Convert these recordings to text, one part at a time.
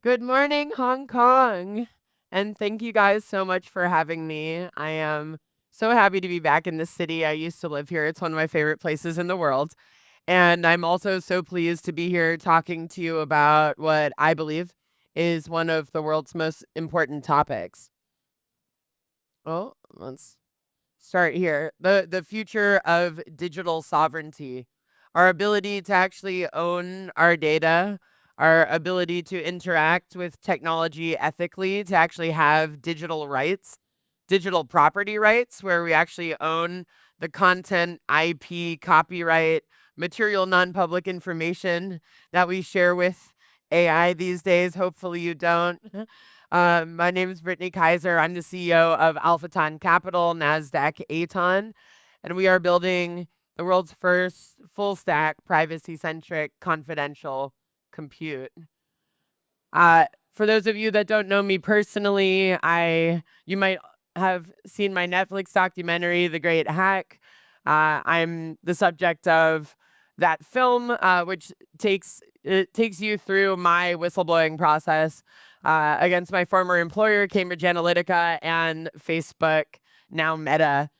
Good morning, Hong Kong. And thank you guys so much for having me. I am so happy to be back in this city. I used to live here. It's one of my favorite places in the world. And I'm also so pleased to be here talking to you about what I believe is one of the world's most important topics. Oh, let's start here. The future of digital sovereignty, our ability to actually own our data, our ability to interact with technology ethically, to actually have digital rights, digital property rights, where we actually own the content, IP, copyright, material non-public information that we share with AI these days. Hopefully you don't. My name is Brittany Kaiser. I'm the CEO of AlphaTON Capital, NASDAQ ATON, and we are building the world's first full stack, privacy centric, confidential compute. For those of you that don't know me personally, you might have seen my Netflix documentary, The Great Hack. I'm the subject of that film, which takes you through my whistleblowing process against my former employer, Cambridge Analytica, and Facebook, now Meta.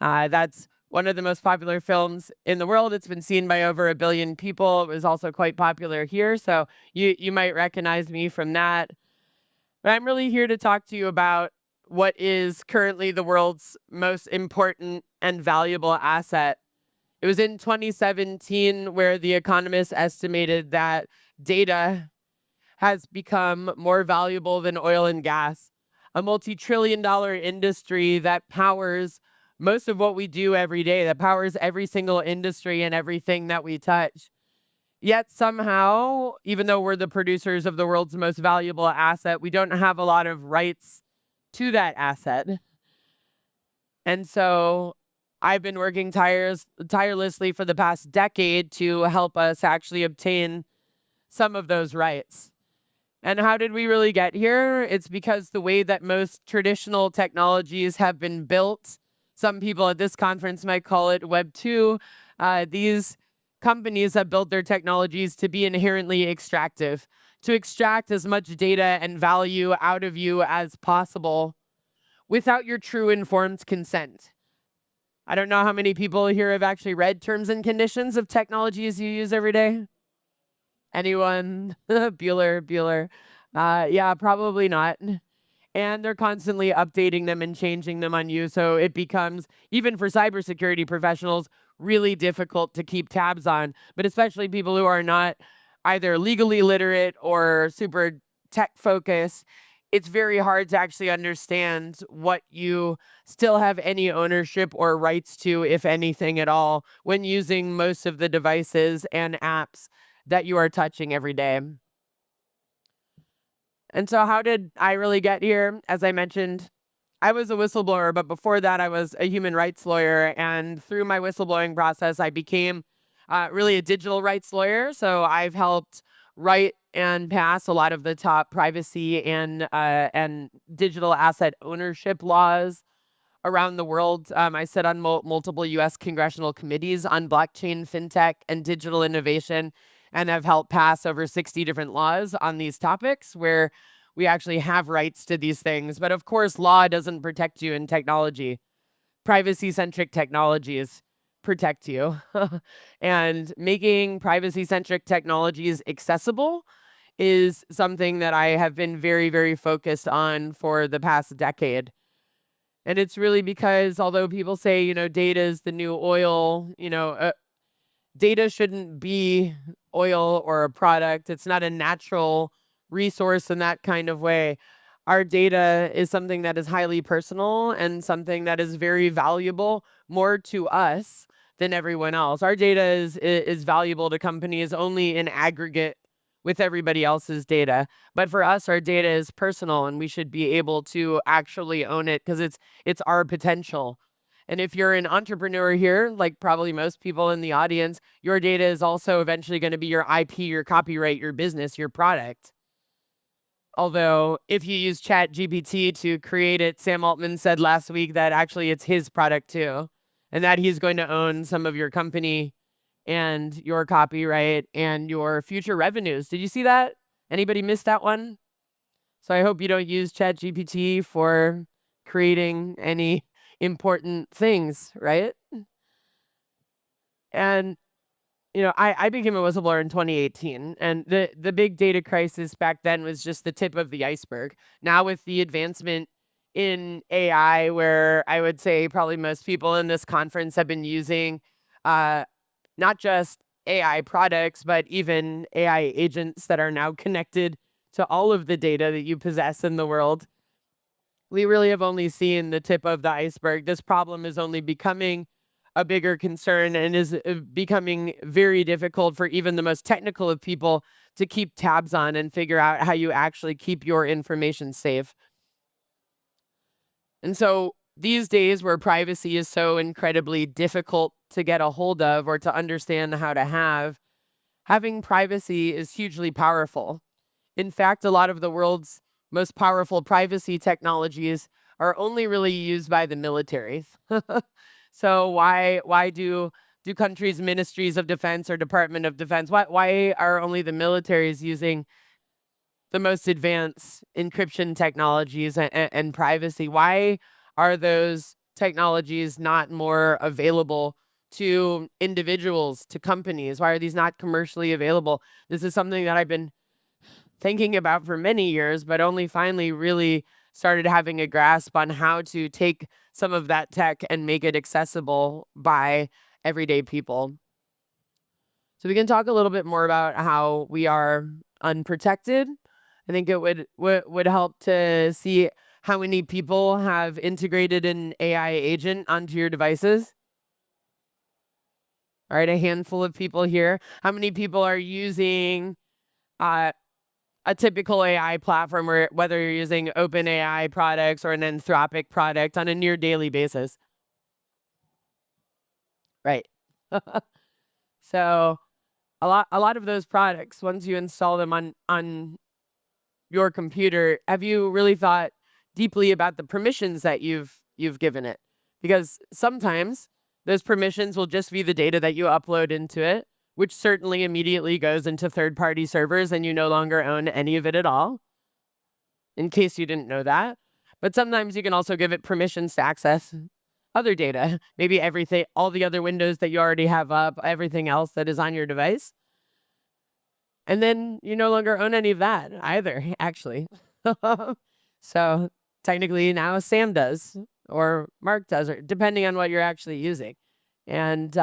That's one of the most popular films in the world. It's been seen by over 1 billion people. It was also quite popular here, so you might recognize me from that. But I'm really here to talk to you about what is currently the world's most important and valuable asset. It was in 2017 where The Economist estimated that data has become more valuable than oil and gas, a multi-trillion-dollar industry that powers most of what we do every day, that powers every single industry and everything that we touch. Yet somehow, even though we're the producers of the world's most valuable asset, we don't have a lot of rights to that asset. And so I've been working tirelessly for the past decade to help us actually obtain some of those rights. And how did we really get here? It's because the way that most traditional technologies have been built, some people at this conference might call it Web 2, these companies have built their technologies to be inherently extractive, to extract as much data and value out of you as possible without your true informed consent. I don't know how many people here have actually read terms and conditions of technologies you use every day. Anyone? Bueller. Yeah, probably not. And they're constantly updating them and changing them on you. So it becomes, even for cybersecurity professionals, really difficult to keep tabs on, but especially people who are not either legally literate or super tech focused. It's very hard to actually understand what you still have any ownership or rights to, if anything at all, when using most of the devices and apps that you are touching every day. And so, how did I really get here? As I mentioned, I was a whistleblower, but before that, I was a human rights lawyer. And through my whistleblowing process, I became really a digital rights lawyer. So, I've helped write and pass a lot of the top privacy and digital asset ownership laws around the world. I sit on multiple U.S. congressional committees on blockchain, fintech, and digital innovation, and have helped pass over 60 different laws on these topics where we actually have rights to these things. But of course, law doesn't protect you in technology. Privacy-centric technologies protect you. And making privacy-centric technologies accessible is something that I have been very, very focused on for the past decade. And it's really because although people say, data is the new oil, data shouldn't be oil or a product. It's not a natural resource in that kind of way. Our data is something that is highly personal and something that is very valuable more to us than everyone else. Our data is valuable to companies only in aggregate with everybody else's data. But for us, our data is personal and we should be able to actually own it because it's our potential. And if you're an entrepreneur here, like probably most people in the audience, your data is also eventually going to be your IP, your copyright, your business, your product. Although if you use Chat GPT to create it, Sam Altman said last week that actually it's his product too, and that he's going to own some of your company and your copyright and your future revenues. Did you see that? Anybody miss that one? So I hope you don't use ChatGPT for creating any important things, right? And I became a whistleblower in 2018, and the big data crisis back then was just the tip of the iceberg. Now with the advancement in AI, where I would say probably most people in this conference have been using uh, not just AI products, but even AI agents that are now connected to all of the data that you possess in the world. We really have only seen the tip of the iceberg. This problem is only becoming a bigger concern and is becoming very difficult for even the most technical of people to keep tabs on and figure out how you actually keep your information safe. And so these days, where privacy is so incredibly difficult to get a hold of or to understand how to have, having privacy is hugely powerful. In fact, a lot of the world's most powerful privacy technologies are only really used by the military. So why do countries' ministries of defense or Department of Defense, why are only the militaries using the most advanced encryption technologies and privacy? Why are those technologies not more available to individuals, to companies? Why are these not commercially available? This is something that I've been thinking about for many years, but only finally really started having a grasp on how to take some of that tech and make it accessible by everyday people. So we can talk a little bit more about how we are unprotected. I think it would help to see how many people have integrated an AI agent onto your devices. All right, a handful of people here. How many people are using a typical AI platform, where whether you're using OpenAI products or an Anthropic product on a near daily basis? Right. So a lot of those products, once you install them on your computer, have you really thought deeply about the permissions that you've given it? Because sometimes those permissions will just be the data that you upload into it, which certainly immediately goes into third-party servers and you no longer own any of it at all, in case you didn't know that. But sometimes you can also give it permissions to access other data, maybe everything, all the other windows that you already have up, everything else that is on your device. And then you no longer own any of that either, actually. So technically now Sam does, or Mark does, or depending on what you're actually using. And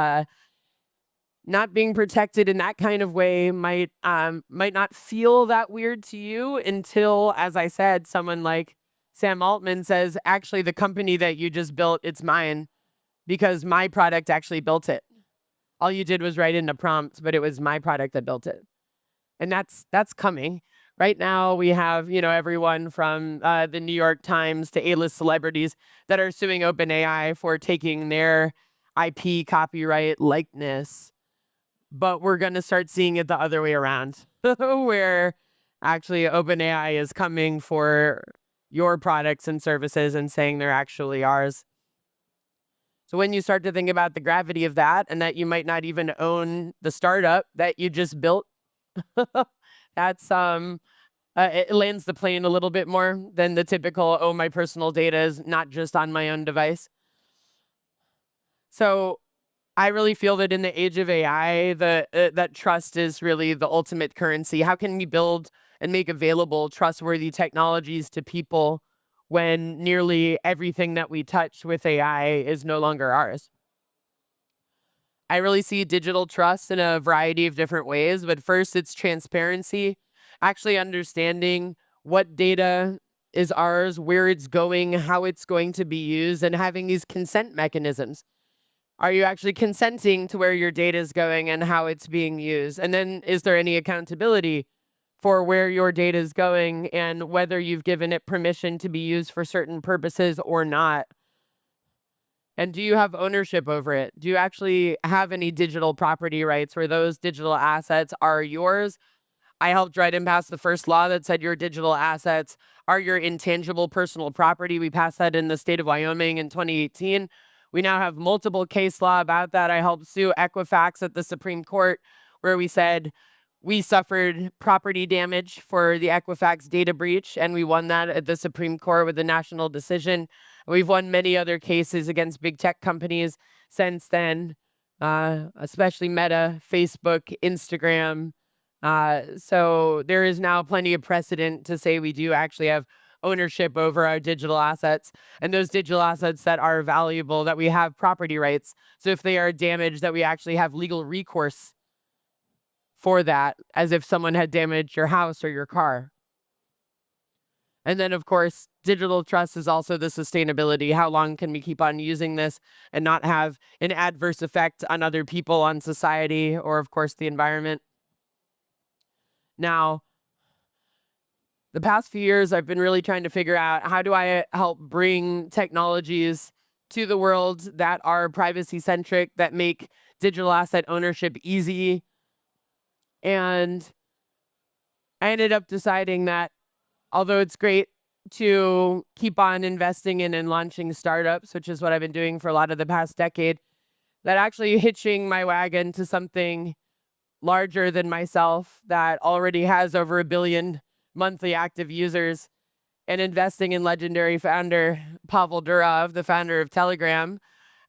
not being protected in that kind of way might not feel that weird to you until, as I said, someone like Sam Altman says, actually, the company that you just built, it's mine because my product actually built it. All you did was write in a prompt, but it was my product that built it. And that's coming. Right now, we have, everyone from the New York Times to A-list celebrities that are suing OpenAI for taking their IP copyright likeness. But we're going to start seeing it the other way around, where actually OpenAI is coming for your products and services and saying they're actually ours. So when you start to think about the gravity of that, and that you might not even own the startup that you just built, that's it lands the plane a little bit more than the typical, oh, my personal data is not just on my own device. So I really feel that in the age of AI, that trust is really the ultimate currency. How can we build and make available trustworthy technologies to people when nearly everything that we touch with AI is no longer ours? I really see digital trust in a variety of different ways, but first it's transparency, actually understanding what data is ours, where it's going, how it's going to be used, and having these consent mechanisms. Are you actually consenting to where your data is going and how it's being used? And then is there any accountability for where your data is going and whether you've given it permission to be used for certain purposes or not? And do you have ownership over it? Do you actually have any digital property rights where those digital assets are yours? I helped write and pass the first law that said your digital assets are your intangible personal property. We passed that in the state of Wyoming in 2018. We now have multiple case law about that. I helped sue Equifax at the Supreme Court, where we said We suffered property damage for the Equifax data breach, and we won that at the Supreme Court with a national decision. We've won many other cases against big tech companies since then, especially Meta, Facebook, Instagram. So there is now plenty of precedent to say we do actually have ownership over our digital assets, and those digital assets that are valuable, that we have property rights. So if they are damaged, that we actually have legal recourse for that, as if someone had damaged your house or your car. And then, of course, digital trust is also the sustainability. How long can we keep on using this and not have an adverse effect on other people, on society, or, of course, the environment? Now, the past few years, I've been really trying to figure out, how do I help bring technologies to the world that are privacy centric, that make digital asset ownership easy. And I ended up deciding that although it's great to keep on investing in and launching startups, which is what I've been doing for a lot of the past decade, that actually hitching my wagon to something larger than myself that already has over 1 billion monthly active users, and investing in legendary founder Pavel Durov, the founder of Telegram,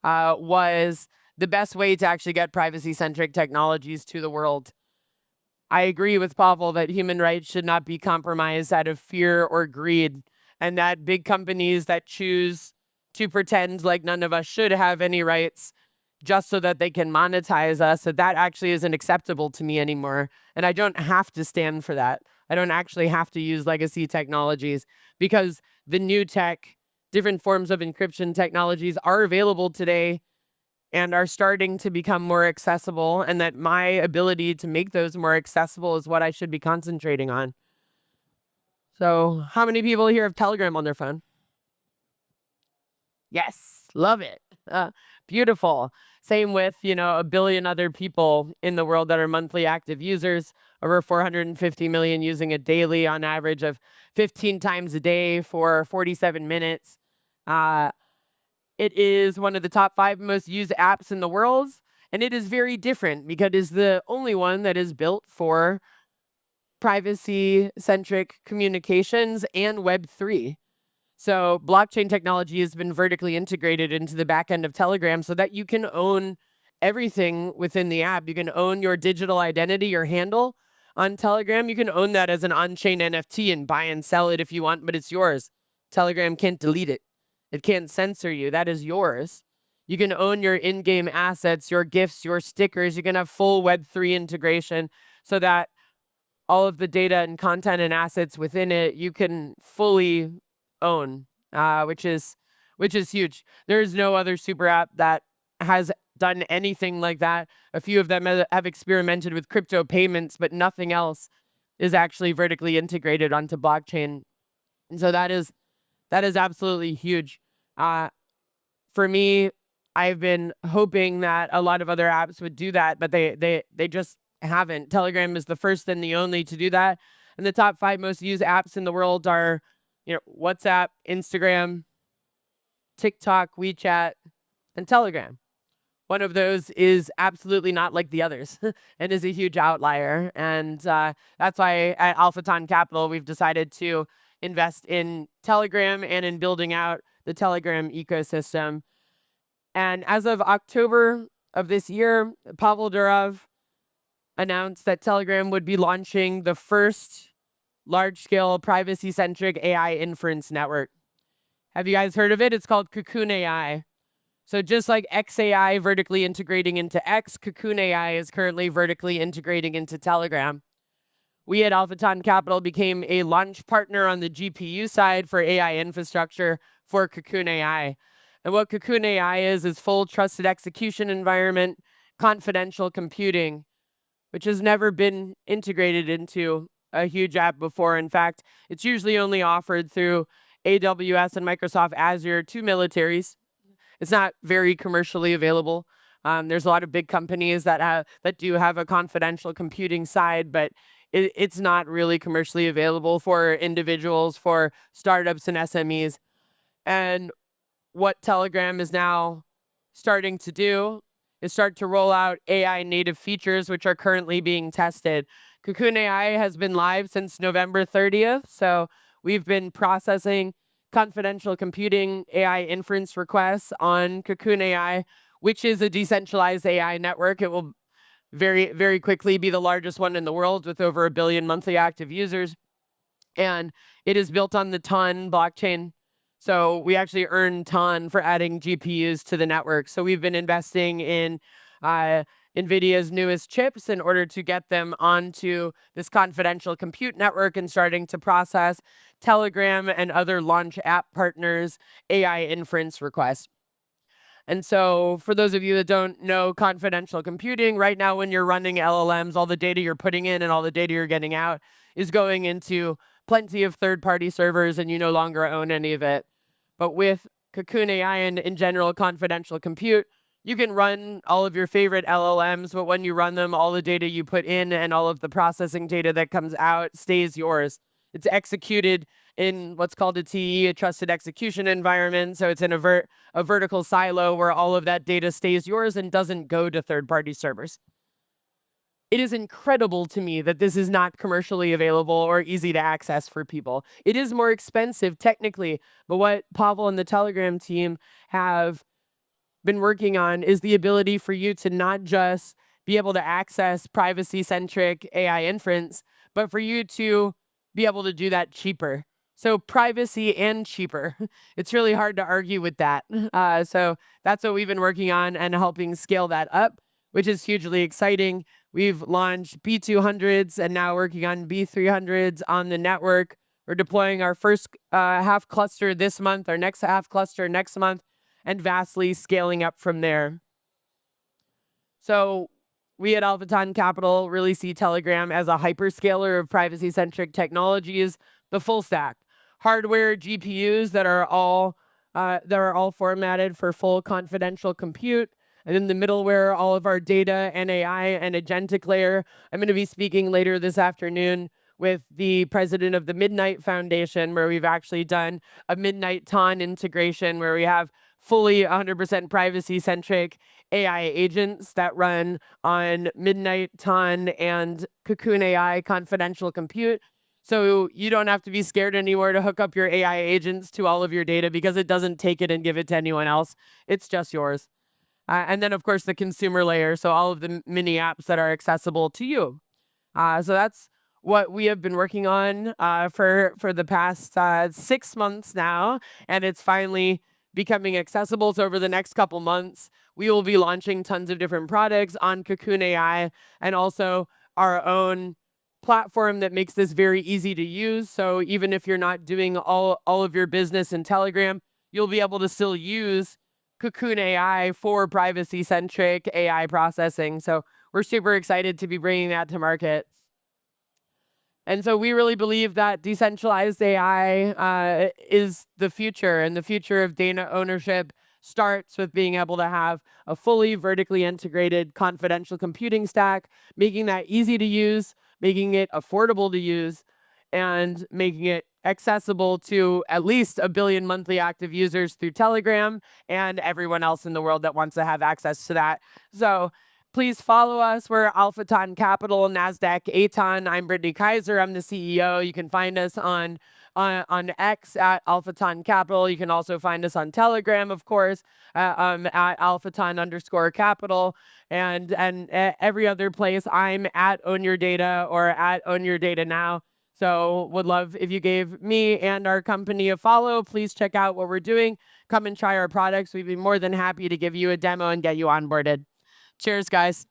was the best way to actually get privacy-centric technologies to the world. I agree with Pavel that human rights should not be compromised out of fear or greed, and that big companies that choose to pretend like none of us should have any rights just so that they can monetize us, that actually isn't acceptable to me anymore. And I don't have to stand for that. I don't actually have to use legacy technologies, because the new tech, different forms of encryption technologies are available today and are starting to become more accessible, and that my ability to make those more accessible is what I should be concentrating on. So how many people here have Telegram on their phone? Yes, love it. Beautiful. Same with, 1 billion other people in the world that are monthly active users, over 450 million using it daily on average of 15 times a day for 47 minutes. It is one of the top 5 most used apps in the world, and it is very different because it is the only one that is built for privacy-centric communications and Web3. So blockchain technology has been vertically integrated into the back end of Telegram so that you can own everything within the app. You can own your digital identity, your handle on Telegram. You can own that as an on-chain NFT and buy and sell it if you want, but it's yours. Telegram can't delete it. It can't censor you. That is yours. You can own your in-game assets, your gifts, your stickers. You can have full Web3 integration so that all of the data and content and assets within it you can fully own, which is huge. There is no other super app that has done anything like that. A few of them have experimented with crypto payments, but nothing else is actually vertically integrated onto blockchain. And so that is absolutely huge. For me, I've been hoping that a lot of other apps would do that, but they just haven't. Telegram is the first and the only to do that. And the top 5 most used apps in the world are, WhatsApp, Instagram, TikTok, WeChat, and Telegram. One of those is absolutely not like the others and is a huge outlier. And that's why at AlphaTON Capital, we've decided to invest in Telegram and in building out the Telegram ecosystem. And as of October of this year, Pavel Durov announced that Telegram would be launching the first large-scale privacy-centric AI inference network. Have you guys heard of it? It's called Cocoon AI. So just like XAI vertically integrating into X, Cocoon AI is currently vertically integrating into Telegram. We at AlphaTON Capital became a launch partner on the GPU side for AI infrastructure for Cocoon AI. And what Cocoon AI is full trusted execution environment, confidential computing, which has never been integrated into a huge app before. In fact, it's usually only offered through AWS and Microsoft Azure to militaries. It's not very commercially available. There's a lot of big companies that do have a confidential computing side, but it's not really commercially available for individuals, for startups and SMEs. And what Telegram is now starting to do is start to roll out AI native features, which are currently being tested Cocoon AI has been live since November 30th. So we've been processing confidential computing AI inference requests on Cocoon AI, which is a decentralized AI network. It will very, very quickly be the largest one in the world with over 1 billion monthly active users. And it is built on the TON blockchain. So we actually earn TON for adding GPUs to the network. So we've been investing in NVIDIA's newest chips in order to get them onto this confidential compute network and starting to process Telegram and other launch app partners' AI inference requests. And so for those of you that don't know confidential computing, right now when you're running LLMs, all the data you're putting in and all the data you're getting out is going into plenty of third-party servers, and you no longer own any of it. But with Cocoon AI and in general confidential compute, you can run all of your favorite LLMs, but when you run them, all the data you put in and all of the processing data that comes out stays yours. It's executed in what's called a TE, a trusted execution environment. So it's in a vertical silo where all of that data stays yours and doesn't go to third-party servers. It is incredible to me that this is not commercially available or easy to access for people. It is more expensive technically, but what Pavel and the Telegram team have been working on is the ability for you to not just be able to access privacy-centric AI inference, but for you to be able to do that cheaper. So privacy and cheaper. It's really hard to argue with that. So that's what we've been working on and helping scale that up, which is hugely exciting. We've launched B200s and now working on B300s on the network. We're deploying our first half cluster this month, our next half cluster next month, and vastly scaling up from there. So we at AlphaTON Capital really see Telegram as a hyperscaler of privacy-centric technologies, the full stack. Hardware, GPUs that are all formatted for full confidential compute. And in the middleware, all of our data and AI and agentic layer. I'm going to be speaking later this afternoon with the president of the Midnight Foundation, where we've actually done a Midnight TON integration where we have fully 100% privacy-centric AI agents that run on Midnight TON and Cocoon AI confidential compute. So you don't have to be scared anymore to hook up your AI agents to all of your data because it doesn't take it and give it to anyone else. It's just yours. And then, of course, the consumer layer. So all of the mini apps that are accessible to you. So that's what we have been working on for the past 6 months now. And it's finally becoming accessible. So over the next couple months, we will be launching tons of different products on Cocoon AI and also our own platform that makes this very easy to use. So even if you're not doing all of your business in Telegram, you'll be able to still use Cocoon AI for privacy-centric AI processing. So we're super excited to be bringing that to market. And so we really believe that decentralized AI is the future, and the future of data ownership starts with being able to have a fully vertically integrated confidential computing stack, making that easy to use, making it affordable to use, and making it accessible to at least 1 billion monthly active users through Telegram and everyone else in the world that wants to have access to that. So please follow us. We're AlphaTON Capital, NASDAQ ATON. I'm Brittany Kaiser. I'm the CEO. You can find us on X at AlphaTON Capital. You can also find us on Telegram, of course, at AlphaTON_Capital. And every other place, I'm at Own Your Data or at Own Your Data Now. So would love if you gave me and our company a follow. Please check out what we're doing. Come and try our products. We'd be more than happy to give you a demo and get you onboarded. Cheers, guys.